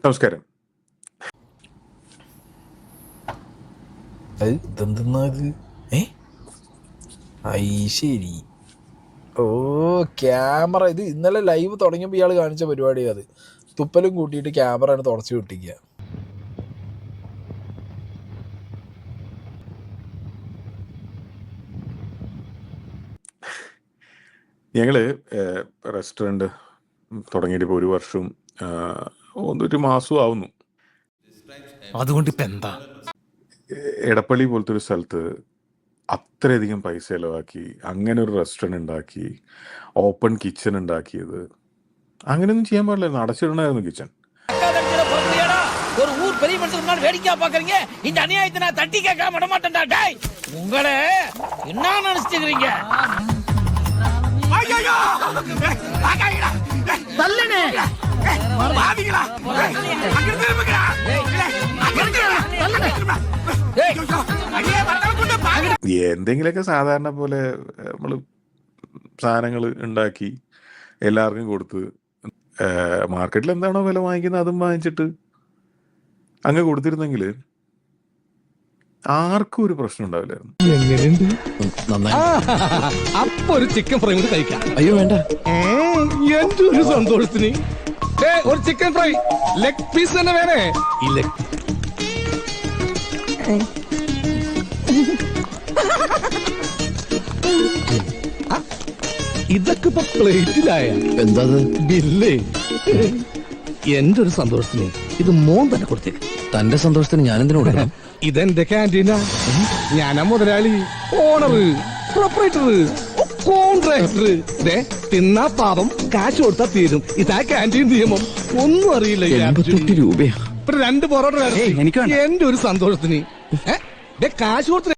നമസ്കാരം. ശരി. ഓ ക്യാമറ, ഇത് ഇന്നലെ ലൈവ് തുടങ്ങിയപ്പോൾ ഇയാൾ കാണിച്ച പരിപാടി. അത് തുപ്പലും കൂട്ടിയിട്ട് ക്യാമറ തുടച്ചു വിട്ടിക്കുക. ഞങ്ങള് റെസ്റ്റോറൻറ്റ് തുടങ്ങിയിട്ട് ഇപ്പോൾ 1 വർഷവും 1 മാസവും ആവുന്നു. അതുകൊണ്ട് ഇപ്പം എന്താ? എടപ്പള്ളി പോലത്തെ ഒരു സ്ഥലത്ത് അത്രയധികം പൈസ ചിലവാക്കി അങ്ങനെ ഒരു റെസ്റ്റോറൻറ്റ് ഉണ്ടാക്കി, ഓപ്പൺ കിച്ചൺ ഉണ്ടാക്കിയത് അങ്ങനെയൊന്നും ചെയ്യാൻ പാടില്ലായിരുന്നു. അടച്ചിടണമായിരുന്നു കിച്ചൺ. ஒரு ஊர் பெரிய மனுஷன் முன்னாடி வேடிக்கையா பாக்குறீங்க. இந்த அநியாயத்தை நான் தட்டி கேட்காம விட மாட்டேன்டா. டேய், உங்களே என்ன நினைச்சிட்டீங்க? ஐயோ! ஆகாயிடா. தள்ளனே. பாவிங்களா. அங்க திரும்புங்கடா. அங்க தள்ளனே. டேய், அடியே வரதல കൊണ്ട് பாவி. എന്തെങ്കിലുമൊക്കെ സാധാരണ പോലെ നമ്മൾ സാധനങ്ങൾ ഉണ്ടാക്കി എല്ലാവർക്കും കൊടുത്ത്, മാർക്കറ്റിൽ എന്താണോ വില വാങ്ങിക്കുന്നത് അതും വാങ്ങിച്ചിട്ട് അങ്ങ് കൊടുത്തിരുന്നെങ്കിൽ ആർക്കും ഒരു പ്രശ്നം ഉണ്ടാവില്ലായിരുന്നു. അപ്പൊ ഒരു ചിക്കൻ ഫ്രൈ കൂടി കഴിക്കാം. അയ്യോ വേണ്ട, എന്റെ ഒരു സന്തോഷത്തിന് ഒരു ചിക്കൻ ഫ്രൈ ലെഗ് പീസ് തന്നെ വേണേ. ഈ ലെഗ് ഇതൊക്കെ ഇപ്പൊ പ്ലേറ്റിലായ എന്താ ബില്ലേ? എന്റെ ഒരു സന്തോഷത്തിന് ഇത് മോൻ തന്നെ കൊടുത്തേക്ക്. തന്റെ സന്തോഷത്തിന് ഞാൻ എന്തിനു കൊടുക്കണം? ഇതെന്റെ ക്യാൻറ്റീനാ. ഞാനാ മുതലാളി, ഓണറ്, പ്രൊപ്പറേറ്റർ, കോൺട്രാക്ടർ. തിന്നാ പാപം, കാശ് കൊടുത്താ തീരും. ഇതാ ക്യാൻറ്റീൻ നിയമം. ഒന്നും അറിയില്ല. 88 രൂപയാ. 2 പൊറോട്ട എനിക്ക് വേണ്ട. എന്റെ ഒരു സന്തോഷത്തിന് കാശ് കൊടുത്ത്